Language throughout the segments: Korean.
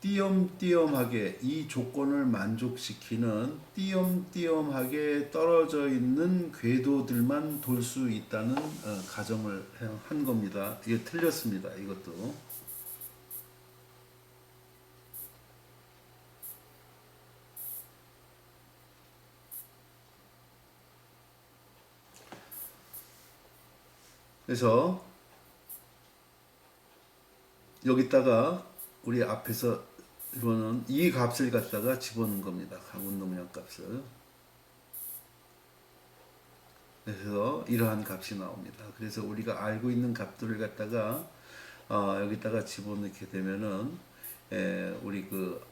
띄엄띄엄하게 이 조건을 만족시키는 띄엄띄엄하게 떨어져 있는 궤도들만 돌 수 있다는 가정을 한 겁니다. 이게 틀렸습니다. 이것도. 그래서 여기다가 우리 앞에서 이거는 이 값을 갖다가 집어넣은 겁니다. 운동량 값을. 그래서 이러한 값이 나옵니다. 그래서 우리가 알고 있는 값들을 갖다가 여기다가 집어넣게 되면은 우리 그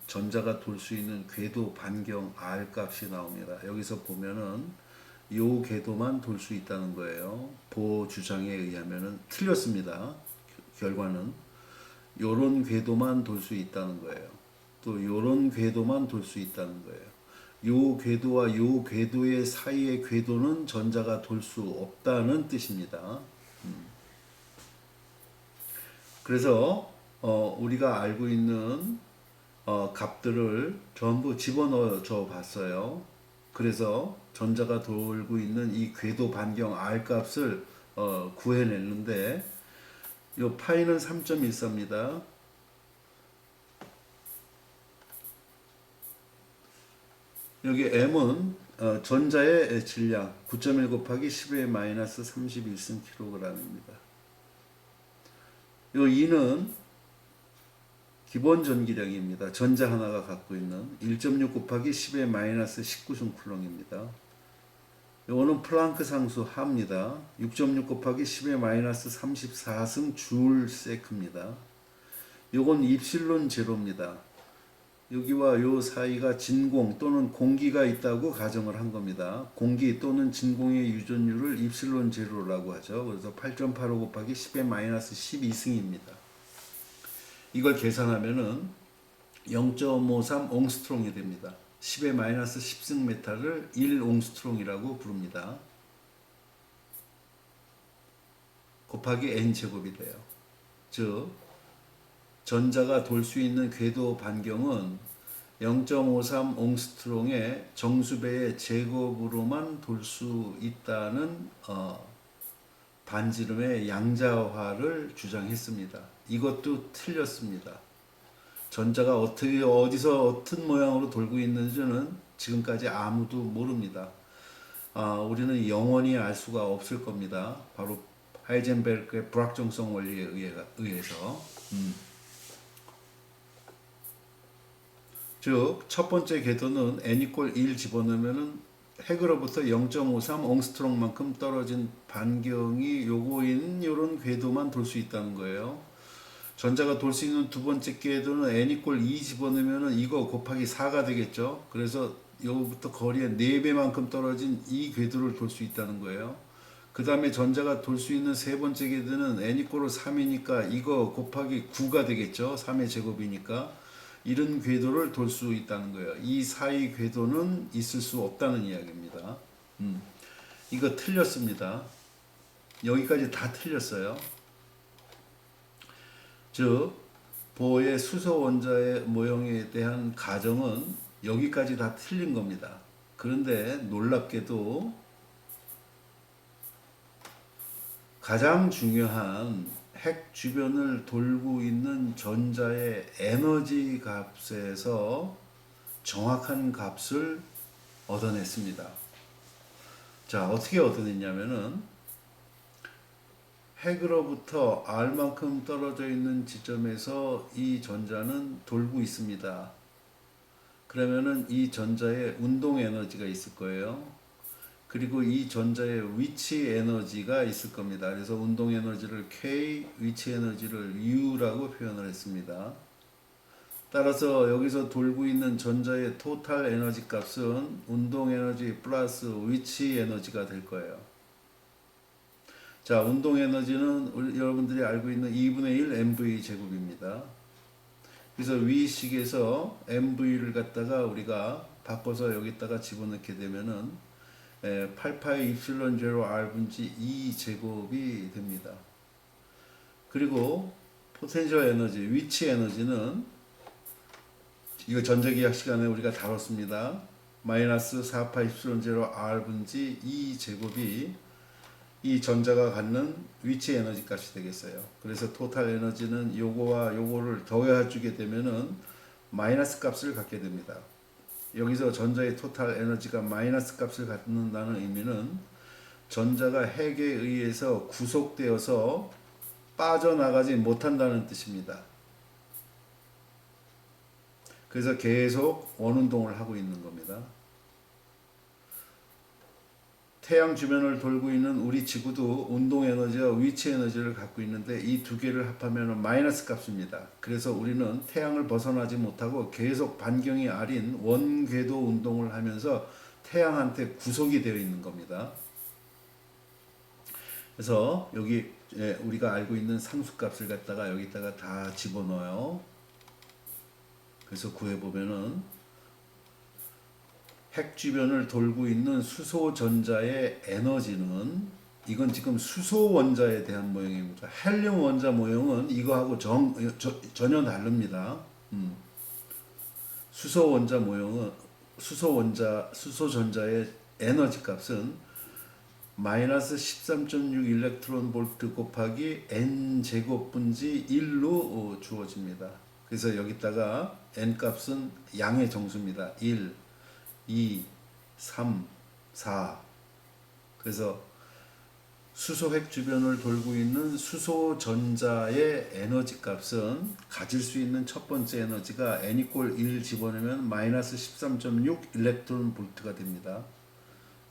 전자가 돌 수 있는 궤도 반경 R 값이 나옵니다. 여기서 보면은 요 궤도만 돌 수 있다는 거예요. 보호 주장에 의하면은 틀렸습니다. 결과는 요런 궤도만 돌 수 있다는 거예요. 또 요런 궤도만 돌 수 있다는 거예요. 요 궤도와 요 궤도의 사이의 궤도는 전자가 돌 수 없다는 뜻입니다. 그래서 우리가 알고 있는 값들을 전부 집어넣어 봤어요. 그래서 전자가 돌고 있는 이 궤도 반경 R 값을 구해냈는데 요 파이는 3.14입니다. 여기 M은 전자의 질량 9.1 곱하기 10의 마이너스 31승 kg입니다. 요 E는 기본 전기량입니다. 전자 하나가 갖고 있는 1.6 곱하기 10의 마이너스 19승 쿨롱입니다. 요거는 플랑크 상수 하입니다. 6.6 곱하기 10의 마이너스 34승 줄 세크입니다. 요건 입실론 제로입니다. 여기와 요 사이가 진공 또는 공기가 있다고 가정을 한 겁니다. 공기 또는 진공의 유전율을 입실론 제로라고 하죠. 그래서 8.85 곱하기 10의 마이너스 12승입니다. 이걸 계산하면은 0.53 옹스트롱이 됩니다. 10의 마이너스 10승 메탈을 1 옹스트롱이라고 부릅니다. 곱하기 n 제곱이 돼요. 즉 전자가 돌 수 있는 궤도 반경은 0.53 옹스트롱의 정수배의 제곱으로만 돌 수 있다는 반지름의 양자화를 주장했습니다. 이것도 틀렸습니다. 전자가 어떻게 어디서 어떤 모양으로 돌고 있는지는 지금까지 아무도 모릅니다. 우리는 영원히 알 수가 없을 겁니다. 바로 하이젠베르크의 불확정성 원리에 의해서. 즉, 첫 번째 궤도는 n=1 집어넣으면은 핵으로부터 0.53 옹스트롱만큼 떨어진 반경이 요거인 요런 궤도만 돌 수 있다는 거예요. 전자가 돌 수 있는 두 번째 궤도는 n=2 집어넣으면은 이거 곱하기 4가 되겠죠. 그래서 요거부터 거리의 4배만큼 떨어진 이 궤도를 돌 수 있다는 거예요. 그 다음에 전자가 돌 수 있는 세 번째 궤도는 n=3이니까 이거 곱하기 9가 되겠죠. 3의 제곱이니까. 이런 궤도를 돌 수 있다는 거예요. 이 사이 궤도는 있을 수 없다는 이야기입니다. 이거 틀렸습니다. 여기까지 다 틀렸어요. 즉 보호의 수소 원자의 모형에 대한 가정은 여기까지 다 틀린 겁니다. 그런데 놀랍게도 가장 중요한 핵 주변을 돌고 있는 전자의 에너지 값에서 정확한 값을 얻어냈습니다. 자, 어떻게 얻어냈냐면은 핵으로부터 R만큼 떨어져 있는 지점에서 이 전자는 돌고 있습니다. 그러면은 이 전자에 운동 에너지가 있을 거예요. 그리고 이 전자의 위치 에너지가 있을 겁니다. 그래서 운동 에너지를 K, 위치 에너지를 U라고 표현을 했습니다. 따라서 여기서 돌고 있는 전자의 토탈 에너지 값은 운동 에너지 플러스 위치 에너지가 될 거예요. 자, 운동 에너지는 여러분들이 알고 있는 2분의 1 mv 제곱입니다. 그래서 위식에서 mv를 갖다가 우리가 바꿔서 여기다가 집어넣게 되면은 8파이 입실론 제로 r분지 2 제곱이 됩니다. 그리고 포텐셜 에너지, 위치 에너지는 이거 전자기학 시간에 우리가 다뤘습니다. 마이너스 4파 입실론 제로 R 분지 2 제곱이 이 전자가 갖는 위치 에너지 값이 되겠어요. 그래서 토탈 에너지는 요거와 요거를 더해 주게 되면은 마이너스 값을 갖게 됩니다. 여기서 전자의 토탈 에너지가 마이너스 값을 갖는다는 의미는 전자가 핵에 의해서 구속되어서 빠져나가지 못한다는 뜻입니다. 그래서 계속 원운동을 하고 있는 겁니다. 태양 주변을 돌고 있는 우리 지구도 운동 에너지와 위치 에너지를 갖고 있는데 이 두 개를 합하면 마이너스 값입니다. 그래서 우리는 태양을 벗어나지 못하고 계속 반경이 아린 원궤도 운동을 하면서 태양한테 구속이 되어 있는 겁니다. 그래서 여기 우리가 알고 있는 상수값을 갖다가 여기다가 다 집어넣어요. 그래서 구해보면은 핵 주변을 돌고 있는 수소 전자의 에너지는, 이건 지금 수소 원자에 대한 모형입니다. 헬륨 원자 모형은 이거하고 전혀 다릅니다. 수소 원자 모형은 수소 전자의 에너지 값은 마이너스 13.6 일렉트론 볼트 곱하기 n 제곱 분지 1로 주어집니다. 그래서 여기다가 n 값은 양의 정수입니다. 1, 2, 3, 4. 그래서 수소핵 주변을 돌고 있는 수소 전자의 에너지 값은 가질 수 있는 첫 번째 에너지가 n = 1 집어넣으면 마이너스 13.6 일렉트론 볼트가 됩니다.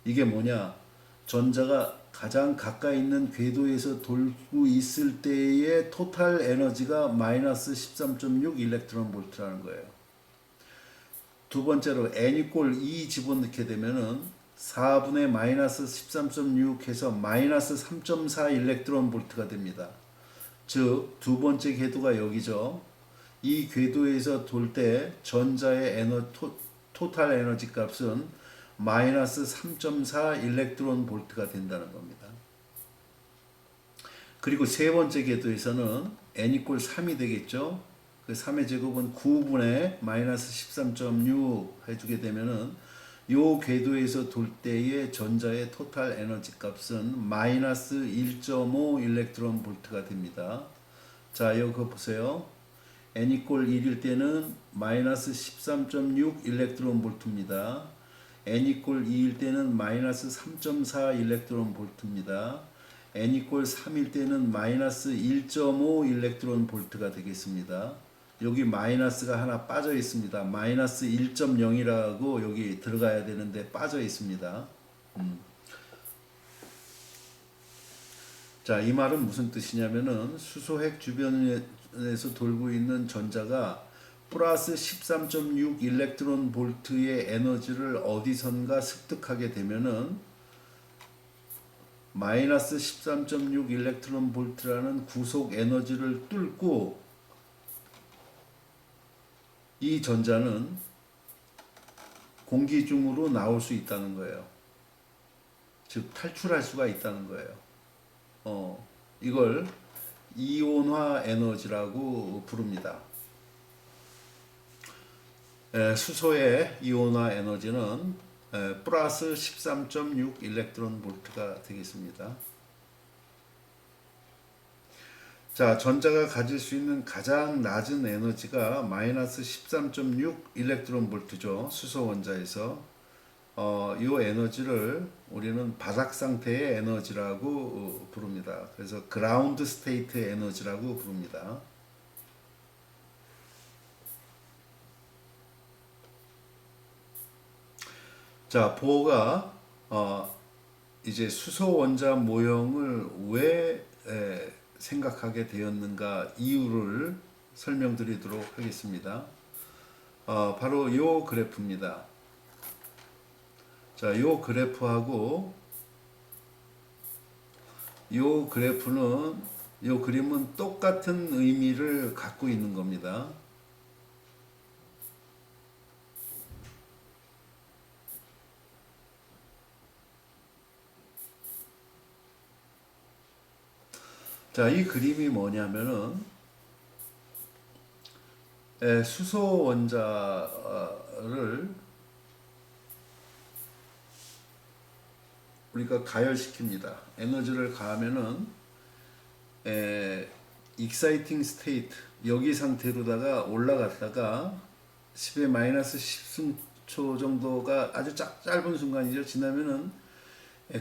이게 뭐냐? 전자가 가장 가까이 있는 궤도에서 돌고 있을 때의 토탈 에너지가 마이너스 13.6 일렉트론 볼트라는 거예요. 두 번째로 n = 2 집어넣게 되면은 4분의 마이너스 13.6 해서 마이너스 3.4 일렉트론 볼트가 됩니다. 즉 두 번째 궤도가 여기죠. 이 궤도에서 돌 때 전자의 토탈 에너지 값은 마이너스 3.4 일렉트론 볼트가 된다는 겁니다. 그리고 세 번째 궤도에서는 n = 3이 되겠죠. 그 3의 제곱은 9분의 마이너스 13.6 해주게 되면은 요 궤도에서 돌 때의 전자의 토탈 에너지 값은 마이너스 1.5 일렉트론 볼트가 됩니다. 자, 이거 보세요. n = 1일 때는 마이너스 13.6 일렉트론 볼트입니다. n = 2일 때는 마이너스 3.4 일렉트론 볼트입니다. n = 3일 때는 마이너스 1.5 일렉트론 볼트가 되겠습니다. 여기 마이너스가 하나 빠져 있습니다. 마이너스 1.0이라고 여기 들어가야 되는데 빠져 있습니다. 자, 이 말은 무슨 뜻이냐면은 수소핵 주변에서 돌고 있는 전자가 플러스 13.6 일렉트론 볼트의 에너지를 어디선가 습득하게 되면은 마이너스 13.6 일렉트론 볼트라는 구속 에너지를 뚫고 이 전자는 공기 중으로 나올 수 있다는 거예요. 즉 탈출할 수가 있다는 거예요. 이걸 이온화 에너지라고 부릅니다. 수소의 이온화 에너지는 플러스 13.6 일렉트론 볼트가 되겠습니다. 자, 전자가 가질 수 있는 가장 낮은 에너지가 마이너스 13.6 일렉트론 볼트죠. 수소 원자에서. 이 에너지를 우리는 바닥 상태의 에너지라고 부릅니다. 그래서 그라운드 스테이트 에너지라고 부릅니다. 자, 보호가 이제 수소 원자 모형을 왜 생각하게 되었는가 이유를 설명드리도록 하겠습니다. 바로 요 그래프입니다. 자, 요 그래프하고 요 그래프는, 요 그림은 똑같은 의미를 갖고 있는 겁니다. 자, 이 그림이 뭐냐면은 수소 원자를 우리가 가열시킵니다. 에너지를 가하면은 exciting state 여기 상태로다가 올라갔다가 10의 마이너스 10승초 정도가 아주 짧은 순간이죠. 지나면은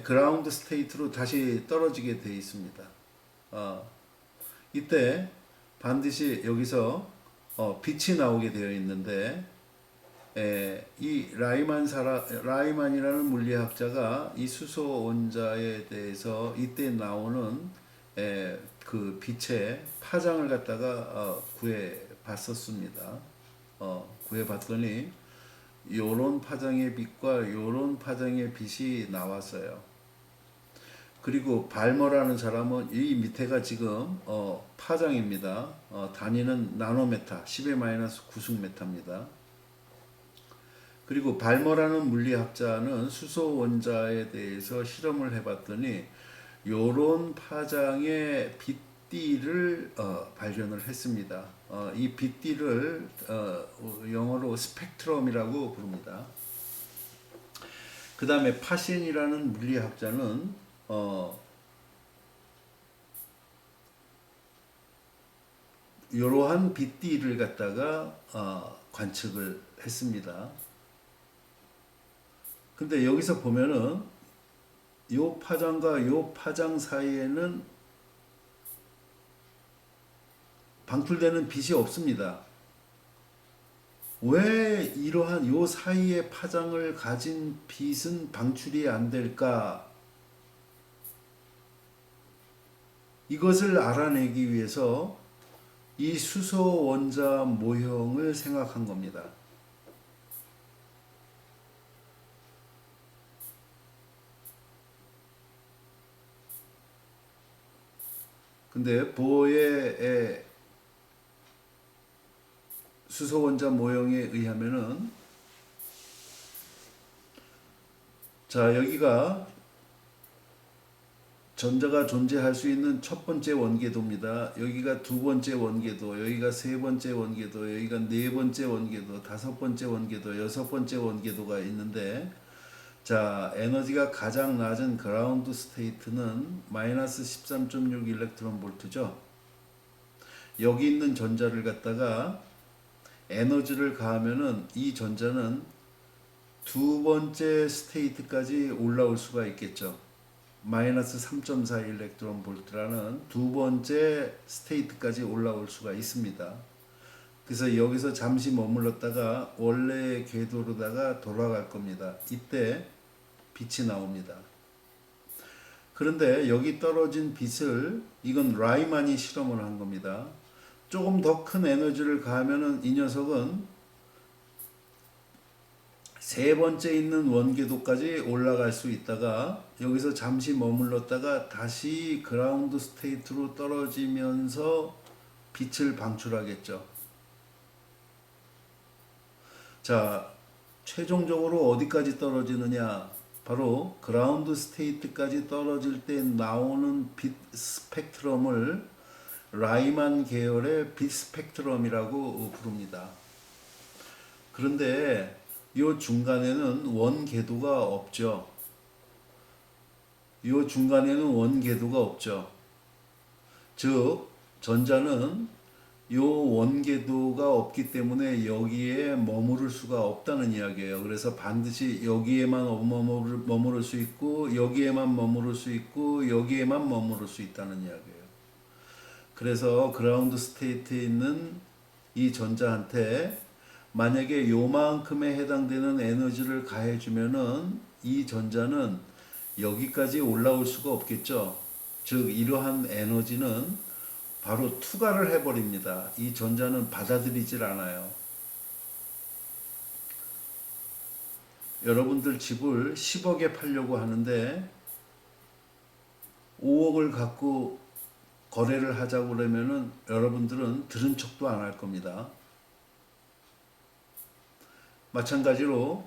그라운드 스테이트로 다시 떨어지게 되어 있습니다. 이때 반드시 여기서 빛이 나오게 되어 있는데 이 라이만이라는 물리학자가 이 수소 원자에 대해서 이때 나오는 그 빛의 파장을 갖다가 구해 봤었습니다. 구해 봤더니 요런 파장의 빛과 요런 파장의 빛이 나왔어요. 그리고 발머라는 사람은 이 밑에가 지금 파장입니다. 단위는 나노메타 10의 마이너스 9승메타입니다. 그리고 발머라는 물리학자는 수소 원자에 대해서 실험을 해봤더니 요런 파장의 빛띠를 발견을 했습니다. 이 빛띠를 영어로 스펙트럼이라고 부릅니다. 그 다음에 파신이라는 물리학자는 이러한 빛띠를 갖다가 관측을 했습니다. 근데 여기서 보면은 요 파장과 요 파장 사이에는 방출되는 빛이 없습니다. 왜 이러한 요 사이의 파장을 가진 빛은 방출이 안 될까? 이것을 알아내기 위해서 이 수소 원자 모형을 생각한 겁니다. 근데 보어의 수소 원자 모형에 의하면은 자 여기가 전자가 존재할 수 있는 첫 번째 원궤도입니다. 여기가 두 번째 원궤도, 여기가 세 번째 원궤도, 여기가 네 번째 원궤도, 다섯 번째 원궤도, 여섯 번째 원궤도가 있는데 자 에너지가 가장 낮은 그라운드 스테이트는 마이너스 13.6 일렉트론 볼트죠. 여기 있는 전자를 갖다가 에너지를 가하면은 이 전자는 두 번째 스테이트까지 올라올 수가 있겠죠. 마이너스 3.4 일렉트론 볼트라는 두 번째 스테이트까지 올라올 수가 있습니다. 그래서 여기서 잠시 머물렀다가 원래의 궤도로다가 돌아갈 겁니다. 이때 빛이 나옵니다. 그런데 여기 떨어진 빛을 이건 라이만이 실험을 한 겁니다. 조금 더 큰 에너지를 가하면은 이 녀석은 세 번째 있는 원궤도까지 올라갈 수 있다가 여기서 잠시 머물렀다가 다시 그라운드 스테이트로 떨어지면서 빛을 방출하겠죠. 자, 최종적으로 어디까지 떨어지느냐? 바로 그라운드 스테이트까지 떨어질 때 나오는 빛 스펙트럼을 라이만 계열의 빛 스펙트럼이라고 부릅니다. 그런데 이 중간에는 원궤도가 없죠. 이 중간에는 원궤도가 없죠. 즉 전자는 이 원궤도가 없기 때문에 여기에 머무를 수가 없다는 이야기예요. 그래서 반드시 여기에만 머무를 수 있고 여기에만 머무를 수 있고 여기에만 머무를 수 있다는 이야기예요. 그래서 그라운드 스테이트에 있는 이 전자한테 만약에 요만큼에 해당되는 에너지를 가해주면은 이 전자는 여기까지 올라올 수가 없겠죠. 즉 이러한 에너지는 바로 투과를 해버립니다. 이 전자는 받아들이질 않아요. 여러분들 집을 10억에 팔려고 하는데 5억을 갖고 거래를 하자고 그러면은 여러분들은 들은 척도 안 할 겁니다. 마찬가지로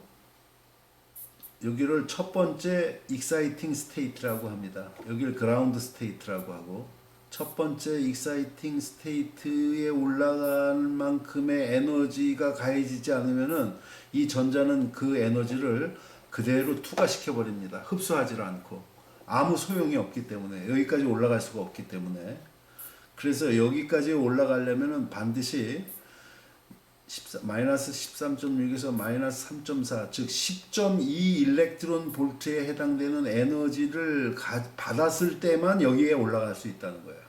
여기를 첫 번째 exciting state라고 합니다. 여기를 ground state라고 하고 첫 번째 익사이팅 스테이트에 올라가는 만큼의 에너지가 가해지지 않으면은 이 전자는 그 에너지를 그대로 투과시켜 버립니다. 흡수하지 않고 아무 소용이 없기 때문에 여기까지 올라갈 수가 없기 때문에 그래서 여기까지 올라가려면은 반드시 마이너스 13.6에서 마이너스 3.4, 즉 10.2 일렉트론 볼트에 해당되는 에너지를 받았을 때만 여기에 올라갈 수 있다는 거예요.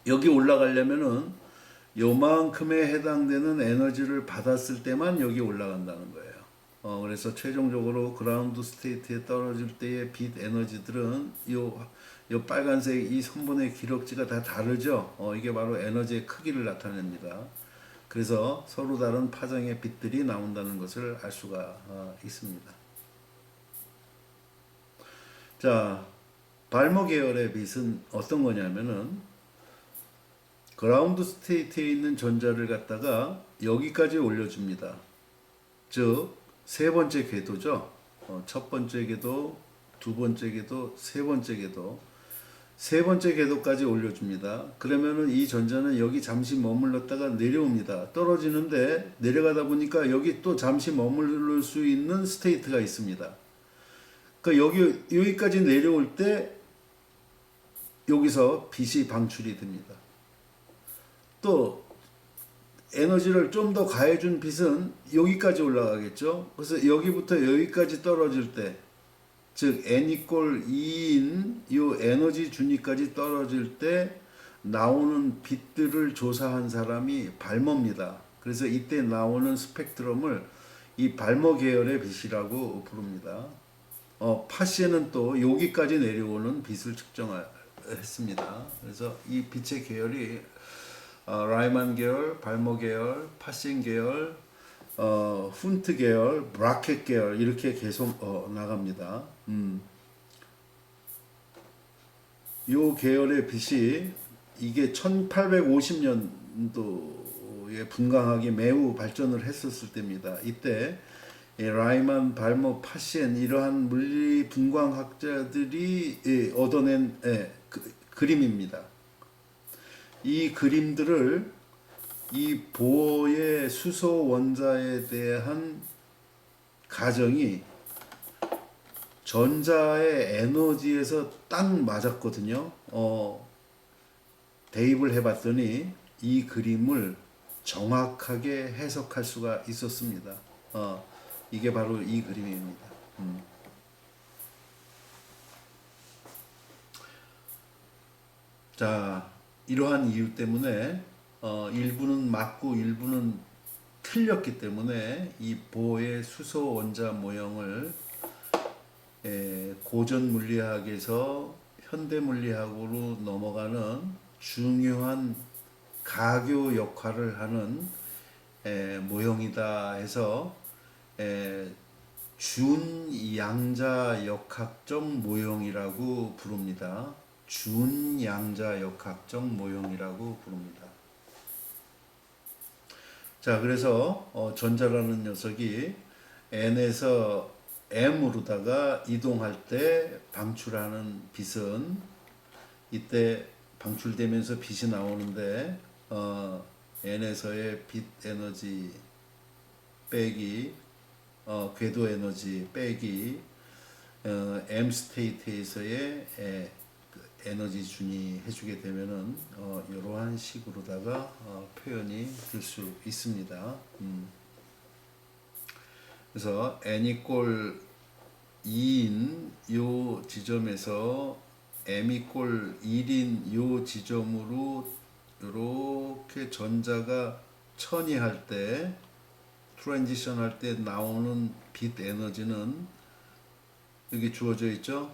여기 올라가려면은 요만큼에 해당되는 에너지를 받았을 때만 여기 올라간다는 거예요. 그래서 최종적으로 그라운드 스테이트에 떨어질 때의 빛 에너지들은 요 빨간색 이 선분의 기럭지가 다 다르죠. 이게 바로 에너지의 크기를 나타냅니다. 그래서 서로 다른 파장의 빛들이 나온다는 것을 알 수가 있습니다. 자, 발모 계열의 빛은 어떤 거냐면은 그라운드 스테이트에 있는 전자를 갖다가 여기까지 올려줍니다. 즉, 세 번째 궤도죠. 첫 번째 궤도, 두 번째 궤도, 세 번째 궤도. 세 번째 궤도까지 올려줍니다. 그러면은 이 전자는 여기 잠시 머물렀다가 내려옵니다. 떨어지는데 내려가다 보니까 여기 또 잠시 머무를 수 있는 스테이트가 있습니다. 그러니까 여기까지 내려올 때 여기서 빛이 방출이 됩니다. 또 에너지를 좀 더 가해준 빛은 여기까지 올라가겠죠. 그래서 여기부터 여기까지 떨어질 때, 즉 n 이퀄 2인 이 에너지 준위까지 떨어질 때 나오는 빛들을 조사한 사람이 발머입니다. 그래서 이때 나오는 스펙트럼을 이 발머 계열의 빛이라고 부릅니다. 파시에는 또 여기까지 내려오는 빛을 측정했습니다. 그래서 이 빛의 계열이 라이만 계열, 발머 계열, 파시엔 계열, 훈트 계열, 브라켓 계열 이렇게 계속 나갑니다. 요 계열의 빛이 이게 1850년도에 분광학이 매우 발전을 했었을 때입니다. 이때 라이만, 발머, 파시엔 이러한 물리 분광학자들이 얻어낸 그림입니다. 이 그림들을 이 보의 수소 원자에 대한 가정이 전자의 에너지에서 딱 맞았거든요. 대입을 해봤더니 이 그림을 정확하게 해석할 수가 있었습니다. 이게 바로 이 그림입니다. 자, 이러한 이유 때문에 일부는 맞고 일부는 틀렸기 때문에 이 보의 수소 원자 모형을 고전 물리학에서 현대 물리학으로 넘어가는 중요한 가교 역할을 하는 모형이다 해서 준양자 역학적 모형이라고 부릅니다. 준양자 역학적 모형이라고 부릅니다. 자, 그래서 전자라는 녀석이 n에서 m으로다가 이동할 때 방출하는 빛은 이때 방출되면서 빛이 나오는데 n에서의 빛 에너지 빼기 궤도 에너지 빼기 m 스테이트에서의 에너지 준위 해주게 되면은 이러한 식으로다가 표현이 될 수 있습니다. 그래서 n 이퀄 2인 요 지점에서 m 이퀄 1인 요 지점으로 이렇게 전자가 천이할 때 트랜지션 할 때 나오는 빛 에너지는 여기 주어져 있죠.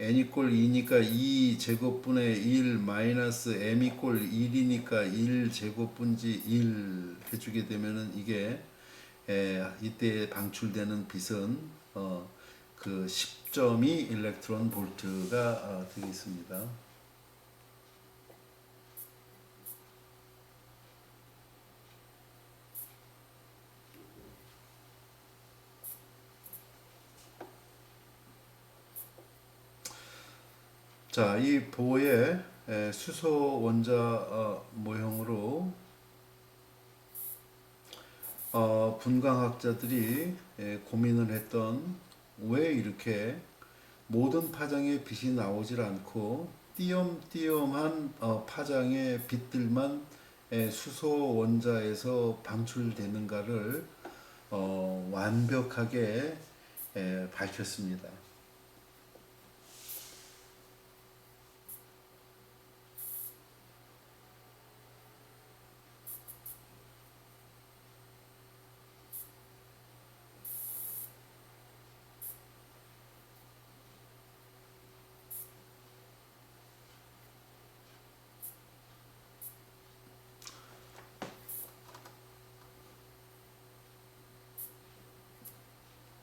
n 이퀄 2니까 2 제곱분의 1 마이너스 m 이퀄 1이니까 1 제곱분지 1 해주게 되면은 이게 이때 방출되는 빛은 그 10.2 일렉트론 볼트가 되겠습니다. 자, 이 보의 수소 원자 모형으로 분광학자들이 고민을 했던 왜 이렇게 모든 파장의 빛이 나오질 않고 띄엄띄엄한 파장의 빛들만 수소 원자에서 방출되는가를 완벽하게 밝혔습니다.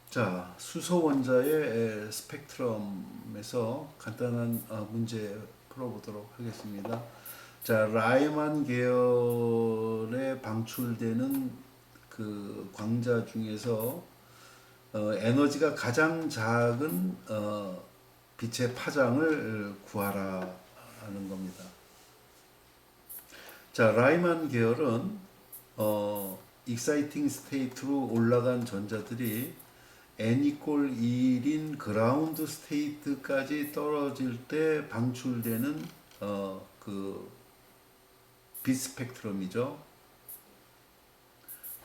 자, 수소 원자의 스펙트럼에서 간단한 문제 풀어보도록 하겠습니다. 자, 라이만 계열에 방출되는 그 광자 중에서 에너지가 가장 작은 빛의 파장을 구하라 하는 겁니다. 자, 라이만 계열은 익사이팅 스테이트로 올라간 전자들이 n=1인 그라운드 스테이트까지 떨어질 때 방출되는 그 빛 스펙트럼이죠.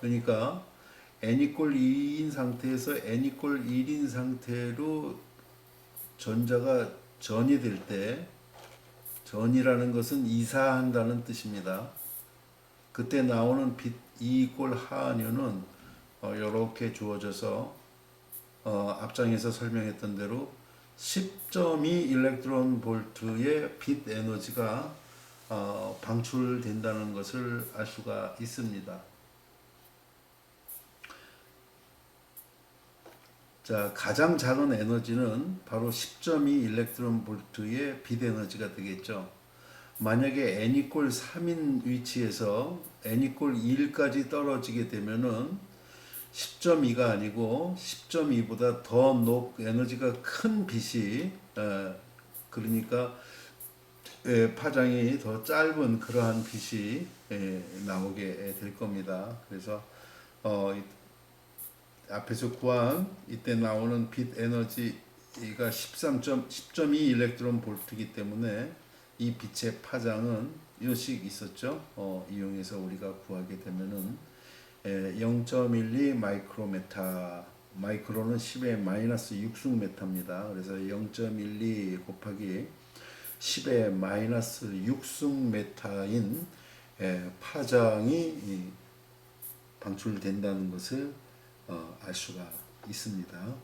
그러니까 n=2인 상태에서 n=1인 상태로 전자가 전이 될 때, 전이라는 것은 이사한다는 뜻입니다. 그때 나오는 빛 E=하녀는 이렇게 주어져서 앞장에서 설명했던 대로 10.2 일렉트론 볼트의 빛 에너지가 방출된다는 것을 알 수가 있습니다. 자, 가장 작은 에너지는 바로 10.2 일렉트론 볼트의 빛 에너지가 되겠죠. 만약에 n=3인 위치에서 n=1까지 떨어지게 되면은 10.2가 아니고 10.2보다 더 에너지가 큰 빛이 그러니까 파장이 더 짧은 그러한 빛이 나오게 될 겁니다. 그래서 앞에서 구한 이때 나오는 빛 에너지가 10.2 일렉트론 볼트이기 때문에 이 빛의 파장은 이식 있었죠. 이용해서 우리가 구하게 되면은 0.12 마이크로메타, 마이크로는 10의 마이너스 6승메타입니다. 그래서 0.12 곱하기 10의 마이너스 6승메타인 파장이 방출된다는 것을 알 수가 있습니다.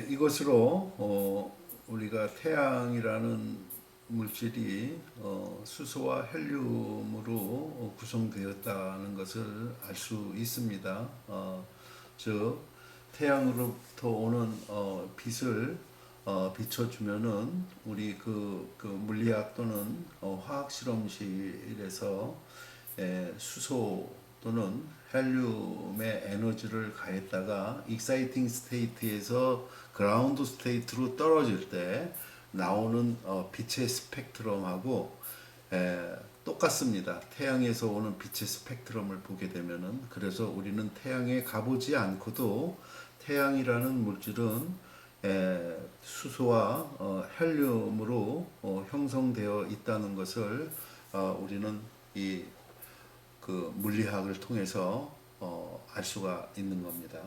이것으로 우리가 태양이라는 물질이 수소와 헬륨으로 구성되었다는 것을 알 수 있습니다. 즉 태양으로부터 오는 빛을 비춰주면은 우리 그 물리학 또는 화학 실험실에서 수소 또는 헬륨의 에너지를 가했다가 익사이팅 스테이트에서 그라운드 스테이트로 떨어질 때 나오는 빛의 스펙트럼하고 똑같습니다. 태양에서 오는 빛의 스펙트럼을 보게 되면은, 그래서 우리는 태양에 가보지 않고도 태양이라는 물질은 수소와 헬륨으로 형성되어 있다는 것을 우리는 이 그 물리학을 통해서 알 수가 있는 겁니다.